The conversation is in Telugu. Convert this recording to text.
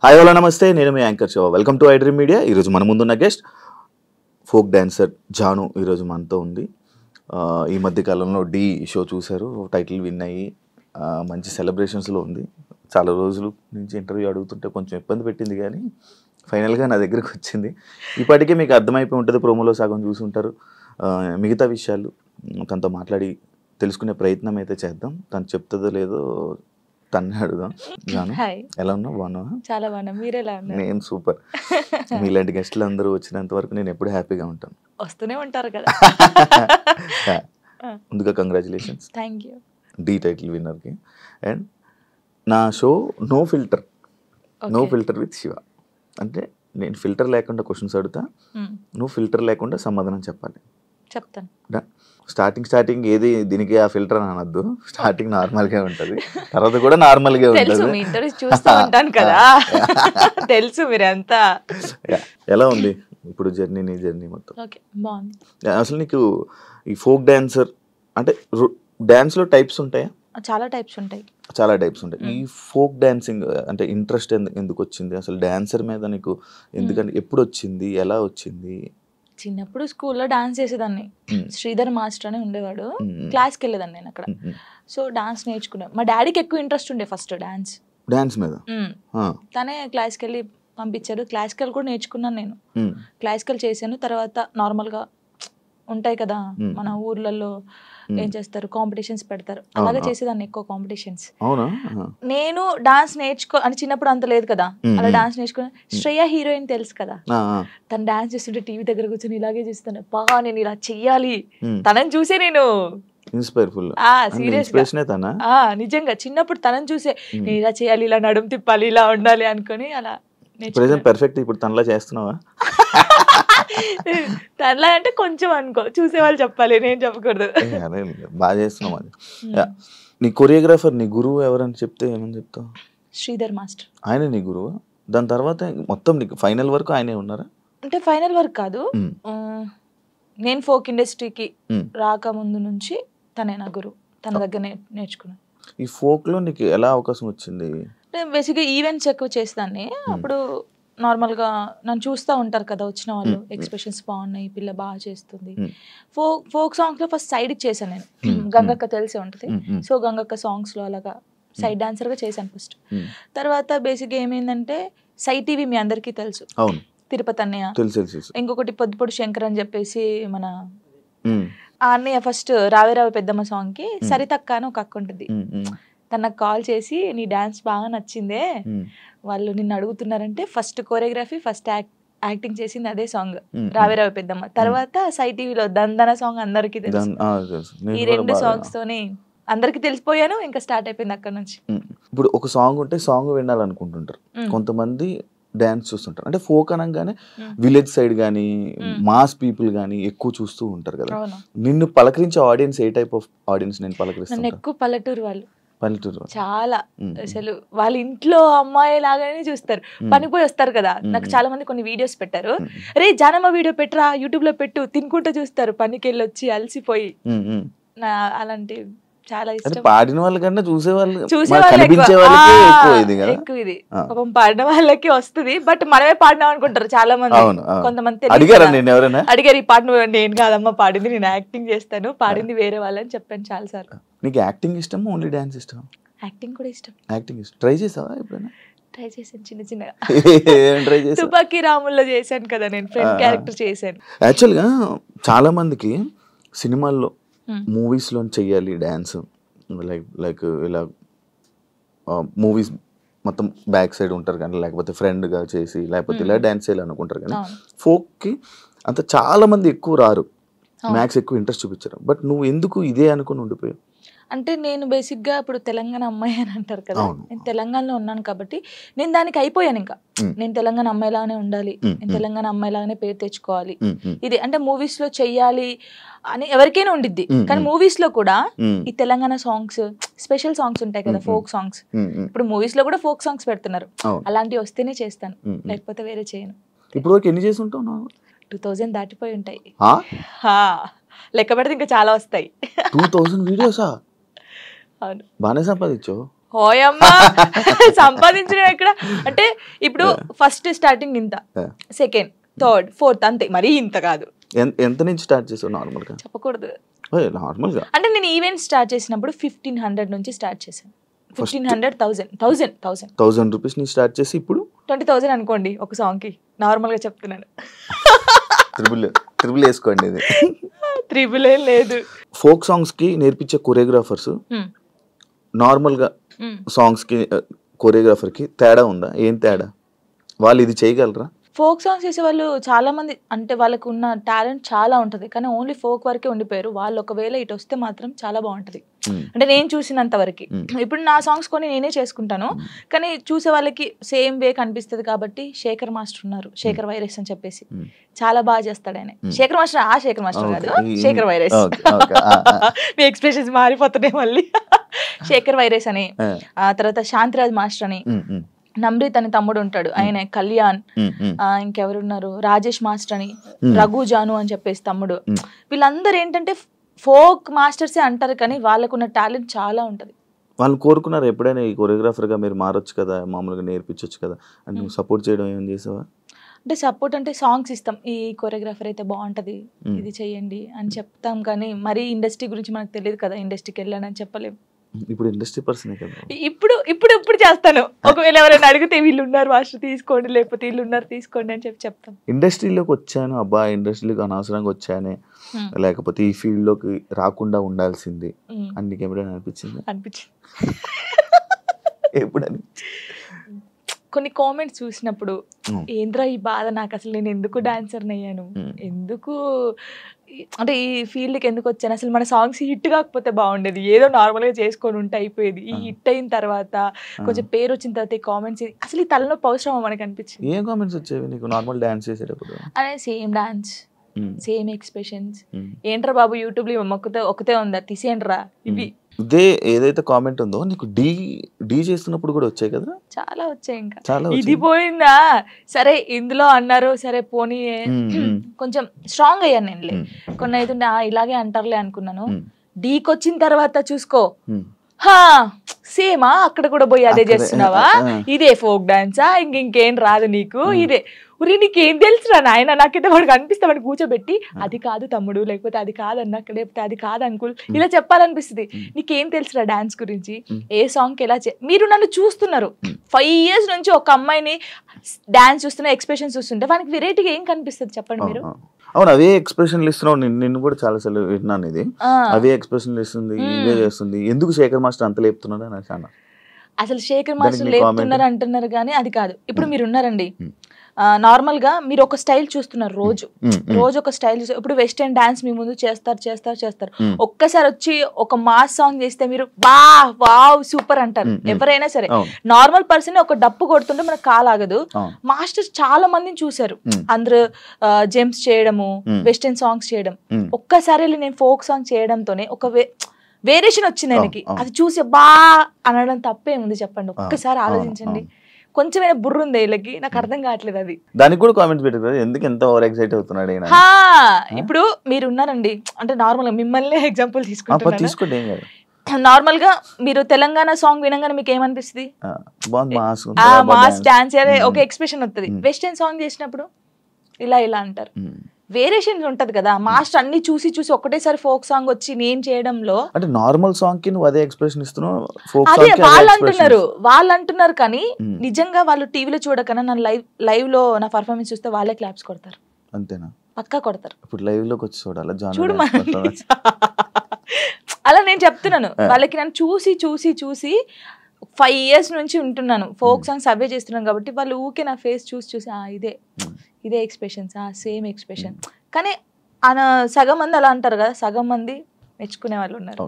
హాయ్ హలో నమస్తే, నేను మీ anchor Shiva. Welcome to iDream media. ఈరోజు మన ముందున్న గెస్ట్ ఫోక్ డాన్సర్ జాను ఈరోజు మనతో ఉంది. ఈ మధ్య కాలంలో డి షో చూశారు, టైటిల్ విన్ అయ్యి మంచి సెలబ్రేషన్స్లో ఉంది. చాలా రోజుల నుంచి ఇంటర్వ్యూ అడుగుతుంటే కొంచెం ఇబ్బంది పెట్టింది, కానీ ఫైనల్గా నా దగ్గరకు వచ్చింది. ఇప్పటికే మీకు అర్థమైపోయి ఉంటుంది, ప్రోమోలో సగం చూసి ఉంటారు. మిగతా విషయాలు తనతో మాట్లాడి తెలుసుకునే ప్రయత్నం అయితే చేద్దాం. తను చెప్తుందో లేదో తన్నే అడుగుదాం. జాను, ఎలా ఉన్నావు? బాగున్నావా? చాలా బాగున్నా. మీరు ఎలా ఉన్నారు? నేను సూపర్. మీలాంటి గెస్టులు అందరూ వచ్చినంత వరకు నేను ఎప్పుడు హ్యాపీగా ఉంటాను. వస్తూనే ఉంటారు కదా. ముందుగా congratulations, thank you. The title విన్నర్కి. అండ్ నా show no filter, no filter with Shiva. అంటే నేను ఫిల్టర్ లేకుండా క్వశ్చన్స్ అడుగుతా, నువ్వు ఫిల్టర్ లేకుండా సమాధానం చెప్పాలి. చెప్తాను. స్టార్టింగ్ ఏది దీనికి ఆ ఫిల్టర్ అని అనొద్దు. స్టార్టింగ్ నార్మల్గా ఉంటుంది, తర్వాత కూడా నార్మల్గా ఉంటుంది. మీ ఇంటర్వ్యూ చూస్తూ ఉంటాను కదా, తెలుసు మీరంతా. ఎలా ఉంది ఇప్పుడు జర్నీ, నీ జర్నీ మొత్తం? ఓకే, బాగుంది. అసలు నీకు ఈ ఫోక్ డాన్సర్ అంటే డాన్స్లో టైప్స్ ఉంటాయా? చాలా టైప్స్ ఉంటాయి. చాలా టైప్స్ ఉంటాయి. ఈ ఫోక్ డాన్సింగ్ అంటే ఇంట్రెస్ట్ ఎందుకు వచ్చింది అసలు డాన్సర్ మీద నీకు? ఎందుకంటే ఎప్పుడు వచ్చింది, ఎలా వచ్చింది? చిన్నప్పుడు స్కూల్లో డాన్స్ చేసేదాన్ని. శ్రీధర్ మాస్టర్ అని ఉండేవాడు, క్లాస్కి వెళ్ళేదాన్ని నేను అక్కడ. సో డాన్స్ నేర్చుకున్నాను. మా డాడీకి ఎక్కువ ఇంట్రెస్ట్ ఉండే ఫస్ట్ డాన్స్ మీద. తనే క్లాస్కి వెళ్ళి పంపించాడు. క్లాసికల్ కూడా నేర్చుకున్నాను నేను. క్లాసికల్ చేశాను. తర్వాత నార్మల్గా ఉంటాయి కదా మన ఊర్లలో, ఏం చేస్తారు, కాంపిటీషన్స్ పెడతారు, అలాగే చేసేదాన్ని ఎక్కువ కాంపిటీషన్స్. నేను డాన్స్ అంటే చిన్నప్పుడు అంత లేదు కదా, అలా డాన్స్ నేర్చుకుని. శ్రేయ హీరోయిన్ తెలుసు కదా, తను డాన్స్ చేస్తుంటే టీవీ దగ్గర కూర్చొని ఇలాగే చూస్తాను. నేను ఇలా చెయ్యాలి, తనని చూసే నేను నిజంగా చిన్నప్పుడు తనని చూసే నేను ఇలా చేయాలి, ఇలా నడుము తిప్పాలి, ఇలా ఉండాలి అనుకుని అలా పర్ఫెక్ట్. ఇప్పుడు తనలా చేస్తున్నావా? తనలా అంటే కొంచెం అనుకో, చూసేవాళ్ళు చెప్పాలి, నేను చెప్పకూడదు. బాగా చేస్తున్నావు. అది నీ కొరియోగ్రాఫర్, నీ గురువు ఎవరని చెప్తే ఏమని చెప్తావు? శ్రీధర్ మాస్టర్. ఆయన నీ గురువు? దాని తర్వాత మొత్తం నీకు ఫైనల్ వరకు ఆయనే ఉన్నారా? అంటే ఫైనల్ వరకు కాదు, నేను ఫోక్ ఇండస్ట్రీకి రాకముందు నుంచి తనే నా గురువు. తన దగ్గర నేర్చుకున్నాను. ఈ ఫోక్ లో నీకు ఎలా అవకాశం వచ్చింది? బేసిక్గా ఈవెంట్స్ ఎక్కువ చేస్తాను. అప్పుడు నార్మల్గా నన్ను చూస్తూ ఉంటారు కదా వచ్చిన వాళ్ళు, ఎక్స్ప్రెషన్స్ బాగున్నాయి, పిల్ల బాగా చేస్తుంది. ఫోక్ సాంగ్స్ లో ఫస్ట్ సైడ్ చేశాను నేను. గంగక్క తెలిసే ఉంటుంది. సో గంగక్క సాంగ్స్ లో అలాగా సైడ్ డాన్సర్ గా చేశాను ఫస్ట్. తర్వాత బేసిక్గా ఏమైందంటే సై టీవీ మీ అందరికీ తెలుసు, తిరుపతి అన్నయ్య. ఇంకొకటి పొద్దుపొడి శంకర్ అని చెప్పేసి మన ఆ అన్నయ్య ఫస్ట్ రావే రావే పెద్దమ్మ సాంగ్ కి సరితక్క అని ఒక అక్క ఉంటుంది. తనకు కాల్ చేసి నీ డాన్స్ బాగా నచ్చిందే, వాళ్ళు నిన్ను అడుగుతున్నారంటే ఫస్ట్ కోరియోగ్రఫీ, ఫస్ట్ యాక్టింగ్ చేసింది అదే సాంగ్ రావే రావే పెద్దమ్మ. తర్వాత సై టీవీలో దందన సాంగ్ అందరికీ తెలుసు. ఈ రెండు సాంగ్స్ తోనే అందరికి తెలిసిపోయాను. ఇంకా స్టార్ట్ అయిపోయింది అక్కడ నుంచి. ఇప్పుడు ఒక సాంగ్ ఉంటే సాంగ్ వినాలనుకుంటుంటారు కొంతమంది, డాన్స్ చూస్తుంటారు. అంటే ఫోక్ అనగానే విలేజ్ సైడ్ కానీ మాస్ పీపుల్ కానీ ఎక్కువ చూస్తూ ఉంటారు కదా. నిన్ను పలకరించే ఆడియన్స్ ఏ టైప్ ఆఫ్ ఆడియన్స్? నేను పలకరిస్తాను ఎక్కువ పల్లెటూరు వాళ్ళు. పల్లెటూరు చాలా అసలు వాళ్ళ ఇంట్లో అమ్మాయి లాగానే చూస్తారు. పనిపోయి వస్తారు కదా, నాకు చాలా మంది కొన్ని వీడియోస్ పెట్టారు. రే జానమ్మ వీడియో పెట్టరా, యూట్యూబ్ లో పెట్టు, తినుకుంటూ చూస్తారు పనికి వెళ్ళి వచ్చి అలసిపోయి. అలాంటి చాలా ఇష్టం. పాడిన వాళ్ళకన్నా చూసే వాళ్ళు ఎక్కువ ఇది. పాపం పాడిన వాళ్ళకి వస్తుంది, బట్ మనమే పాడినాం అనుకుంటారు చాలా మంది. కొంతమంది అడిగారు, ఈ పాట నేను కాదమ్మా పాడింది, నేను యాక్టింగ్ చేస్తాను, పాడింది వేరే వాళ్ళని చెప్పాను చాలా సార్లు. నీకు యాక్టింగ్ ఇష్టం, ఓన్లీ డాన్స్ ఇష్టం? యాక్టింగ్ కూడా ఇష్టం. యాక్టింగ్ ఇష్టం. ట్రై చేసావా ఎప్పుడైనా? ట్రై చేశాను చిన్న చిన్నగా. తుపాకీ రాముల్లో చేశాను కదా నేను, ఫ్రెండ్ క్యారెక్టర్ చేశాను. యాక్చువల్గా చాలా మందికి సినిమాల్లో మూవీస్లో చెయ్యాలి డాన్స్, లైక్ ఇలా మూవీస్ మొత్తం బ్యాక్ సైడ్ ఉంటారు కానీ, లేకపోతే ఫ్రెండ్గా చేసి, లేకపోతే ఇలా డాన్స్ చేయాలి అనుకుంటారు కానీ, ఫోక్కి అంత చాలా మంది ఎక్కువ రారు, మ్యాక్స్ ఎక్కువ ఇంట్రెస్ట్ చూపించారు. బట్ నువ్వు ఎందుకు ఇదే అనుకుని ఉండిపోయావు? అంటే నేను బేసిక్గా ఇప్పుడు తెలంగాణ అమ్మాయి అని అంటారు కదా, నేను తెలంగాణలో ఉన్నాను కాబట్టి నేను దానికి అయిపోయాను. ఇంకా నేను తెలంగాణ అమ్మాయిలాగానే ఉండాలి, నేను తెలంగాణ అమ్మాయిలాగానే పేరు తెచ్చుకోవాలి, ఇది అంటే మూవీస్ లో చెయ్యాలి అని ఎవరికైనా ఉండిద్ది. కానీ మూవీస్ లో కూడా ఈ తెలంగాణ సాంగ్స్, స్పెషల్ సాంగ్స్ ఉంటాయి కదా, ఫోక్ సాంగ్స్. ఇప్పుడు మూవీస్ లో కూడా ఫోక్ సాంగ్స్ పెడుతున్నారు, అలాంటివి వస్తేనే చేస్తాను, లేకపోతే వేరే చేయను. ఇప్పుడు ఎన్ని చేసి ఉంటావు? 2000 దాటిపోయి ఉంటాయి. లెక్క పెడితే ఇంకా చాలా వస్తాయి. 2000 వీడియోసా? బాగానే సంపాదించావు. హోయమ్మా సంపాదించడం ఎక్కడ అంటే ఇప్పుడు ఫస్ట్ స్టార్టింగ్ ఇంత, సెకండ్, థర్డ్, ఫోర్త్ అంతే, మరీ ఇంత కాదు. ఎంత నుంచి స్టార్ట్ చేసావు నార్మల్ గా? చెప్పకూడదు నార్మల్ గా. అంటే నేను ఈవెంట్ స్టార్ట్ చేసినప్పుడు 1500 నుంచి స్టార్ట్ చేశాను. 1500 రూపీస్ నుంచి స్టార్ట్ చేసి ఇప్పుడు 20,000 అనుకోండి ఒక సాంగ్ కి. నార్మల్ గా చెప్తున్నాను. ట్రిపుల్ వేసుకోండి. ఇది ట్రిపుల్ ఏం లేదు. ఫోక్ సాంగ్స్ కి నేర్పించే కొరియోగ్రాఫర్స్ నార్మల్ గా సాంగ్స్ కి కొరియోగ్రాఫర్ కి తేడా ఉందా? ఏం తేడా? వాళ్ళు ఇది చేయగలరా? ఫోక్ సాంగ్స్ చేసే వాళ్ళు చాలా మంది అంటే వాళ్ళకు ఉన్న టాలెంట్ చాలా ఉంటుంది, కానీ ఓన్లీ ఫోక్ వరకే ఉండిపోయారు. వాళ్ళు ఒకవేళ ఇటు వస్తే మాత్రం చాలా బాగుంటది. అంటే నేను చూసినంత వరకు. ఇప్పుడు నా సాంగ్స్ కొని నేనే చేసుకుంటాను, కానీ చూసే వాళ్ళకి సేమ్ వే కనిపిస్తుంది. కాబట్టి శేఖర్ మాస్టర్ ఉన్నారు, శేఖర్ వైరస్ అని చెప్పేసి చాలా బాగా చేస్తాడు ఆయన. శేఖర్ మాస్టర్ ఆ శేఖర్ మాస్టర్ కాదు, శేఖర్ వైరస్. మీ ఎక్స్ప్రెషన్స్ మారిపోతున్నాయి మళ్ళీ. శేఖర్ వైరస్ అని, ఆ తర్వాత శాంతిరాజ్ మాస్టర్ అని, నమ్రీత్ అని తమ్ముడు ఉంటాడు ఆయన, కళ్యాణ్, ఇంకెవరున్నారు, రాజేష్ మాస్టర్ అని, రఘు జాను అని చెప్పేసి తమ్ముడు. వీళ్ళందరూ ఏంటంటే ఫోక్ మాస్టర్సే అంటారు, కానీ వాళ్ళకున్న టాలెంట్ చాలా ఉంటది. వాళ్ళు కోరుకున్నారు ఎప్పుడైనా ఈ కొరియోగ్రాఫర్ గా మీరు మారొచ్చు కదా, మామూలుగా నేర్పించవచ్చు కదా అని నువ్వు సపోర్ట్ చేయడం ఏం చేసావా? అంటే సపోర్ట్ అంటే సాంగ్స్ ఇస్తాం, ఈ కొరియోగ్రాఫర్ అయితే బాగుంటది ఇది చెయ్యండి అని చెప్తాం, కానీ మరీ ఇండస్ట్రీ గురించి మనకు తెలియదు కదా, ఇండస్ట్రీకి వెళ్ళానని చెప్పలేము. ఇప్పుడు ఇండస్ట్రీ పర్సన్ కదా. ఇప్పుడు చేస్తాను. ఒకవేళ ఎవరైనా అడిగితే వీళ్ళు ఉన్నారు మాస్టర్ తీసుకోండి, లేకపోతే వీళ్ళు ఉన్నారు తీసుకోండి అని చెప్తాం. ఇండస్ట్రీలోకి వచ్చాను అబ్బా, ఇండస్ట్రీలోకి అనవసరంగా వచ్చానే, లేకపోతే ఈ ఫీల్డ్ లోకి రాకుండా ఉండాల్సింది అని నీకు ఎప్పుడైనా అనిపించింది? ఎప్పుడు కొన్ని కామెంట్స్ చూసినప్పుడు ఏంద్రా ఈ బాధ, నాకు అసలు నేను ఎందుకు డాన్సర్ని అయ్యాను, ఎందుకు అంటే ఈ ఫీల్డ్కి ఎందుకు వచ్చాను, అసలు మన సాంగ్స్ హిట్ కాకపోతే బాగుండేది, ఏదో నార్మల్గా చేసుకొని ఉంటే అయిపోయేది. ఈ హిట్ అయిన తర్వాత కొంచెం పేరు వచ్చిన తర్వాత ఈ కామెంట్స్ అసలు ఈ తలనొప్పి అవసరమా మనకు అనిపించింది. ఏం కామెంట్స్ వచ్చేవి నీకు నార్మల్ డాన్స్ చేసేటప్పుడు? అదే సేమ్ డాన్స్, సేమ్ ఎక్స్ప్రెషన్స్, ఏంట్రా బాబు యూట్యూబ్ లో ఒకతే ఉందా తీసేయండిరా ఇవి. ఇదే ఏదైతే కామెంట్ ఉందో నీకు డీ చేస్తున్నప్పుడు కూడా వచ్చాయి కదా? చాలా వచ్చాయి. ఇంకా ఇది పోయిందా సరే ఇందులో అన్నారు, సరే పోనీ కొంచెం స్ట్రాంగ్ అయ్యాను నేను. కొన్ని అయితే ఇలాగే అంటారులే అనుకున్నాను. డీకి వచ్చిన తర్వాత చూసుకో, సేమా అక్కడ కూడా పోయి అదే చేస్తున్నావా, ఇదే ఫోక్ డాన్సా, ఇంకేం రాదు నీకు, ఇదే ఉరి నీకేం తెలుసురా నాయన, నాకైతే వాడికి అనిపిస్తే వాడిని కూర్చోబెట్టి అది కాదు తమ్ముడు, లేకపోతే అది కాదన్నా, లేకపోతే అది కాదు అంకుల్, ఇలా చెప్పాలనిపిస్తుంది. నీకేం తెలుసురా డాన్స్ గురించి, ఏ సాంగ్కి ఎలా మీరు నన్ను చూస్తున్నారు 5 years నుంచి, ఒక అమ్మాయిని డాన్స్ చూస్తున్నా, ఎక్స్ప్రెషన్ చూస్తుంటే వానికి వెరైటీగా ఏం కనిపిస్తుంది చెప్పండి మీరు? అవును, అవే ఎక్స్ప్రెషన్లు ఇస్తున్నావు. నిన్ను కూడా చాలా సార్లు విన్నాను ఇది, అవే ఎక్స్ప్రెషన్లు ఇస్తుంది, ఇవే చేస్తుంది. ఎందుకు శేఖర్ మాస్టర్ అంత లేపుతున్నాడు అని అన్నాను. అసలు శేఖర్ మాస్టర్ లేపుతున్నారు అంటున్నారు, కానీ అది కాదు. ఇప్పుడు మీరు ఉన్నారండి, నార్మల్ గా మీరు ఒక స్టైల్ చూస్తున్నారు, రోజు ఒక స్టైల్ చూస్తారు. ఇప్పుడు వెస్టర్న్ డాన్స్ మీ ముందు చేస్తారు, ఒక్కసారి వచ్చి ఒక మాస్ సాంగ్ చేస్తే మీరు వావ్ సూపర్ అంటారు ఎవరైనా సరే. నార్మల్ పర్సన్ ఒక డప్పు కొడుతుంటే మనకు కాలాగదు. మాస్టర్స్ చాలా మందిని చూసారు, అందరూ జెమ్స్ చేయడము, వెస్టర్న్ సాంగ్స్ చేయడం. ఒక్కసారి నేను ఫోక్ సాంగ్ చేయడంతోనే ఒక వేరియేషన్ వచ్చింది ఆయనకి. అది చూసి అనడం తప్పేముంది చెప్పండి? ఒక్కసారి ఆలోచించండి. కొంచెమైనా బుర్ర ఉంది వీళ్ళకి, నాకు అర్థం కావట్లేదు. అది దానికి కూడా కామెంట్స్ పెట్టారు, ఎందుకు ఎంత ఓవర్ ఎక్సైట్ అవుతున్నాడు. ఇప్పుడు మీరు ఉన్నారండి, అంటే నార్మల్ గా మిమ్మల్ని ఎగ్జాంపుల్ తీసుకోండి. నార్మల్ గా మీరు తెలంగాణ సాంగ్ వినగానే మీకు ఏమనిపిస్తుంది? మాస్ డాన్స్ ఒక ఎక్స్ప్రెషన్ వస్తుంది. వెస్టర్న్ సాంగ్ చేసినప్పుడు ఇలా అంటారు. వేరియేషన్ ఉంటది కదా. మాస్టర్ అన్ని చూసి ఒకటేసారి ఫోక్ సాంగ్ వచ్చి నేను చేయడంలో, అంటే నార్మల్ సాంగ్ కి నువ్వు అదే ఎక్స్ప్రెషన్ ఇస్తున్నావు, అదే వాళ్ళు అంటున్నారు కానీ నిజంగా వాళ్ళు టీవీలో చూడకన్నా నా లైవ్ లో నా పర్ఫార్మెన్స్ చూస్తే వాళ్ళే క్లాప్స్ కొడతారు. అంతేనా? పక్కా కొడతారు. ఇప్పుడు లైవ్ లోకి వచ్చి చూడు అలా నేను చెప్తున్నాను వాళ్ళకి. నన్ను చూసి 5 years నుంచి ఉంటున్నాను, ఫోక్ సాంగ్స్ అవే చేస్తున్నాను కాబట్టి వాళ్ళు ఊకే నా ఫేస్ చూసి ఇదే ఎక్స్ప్రెషన్స్, సేమ్ ఎక్స్ప్రెషన్. కానీ సగం మంది అలా అంటారు కదా, సగం మంది మెచ్చుకునే వాళ్ళు ఉన్నారు.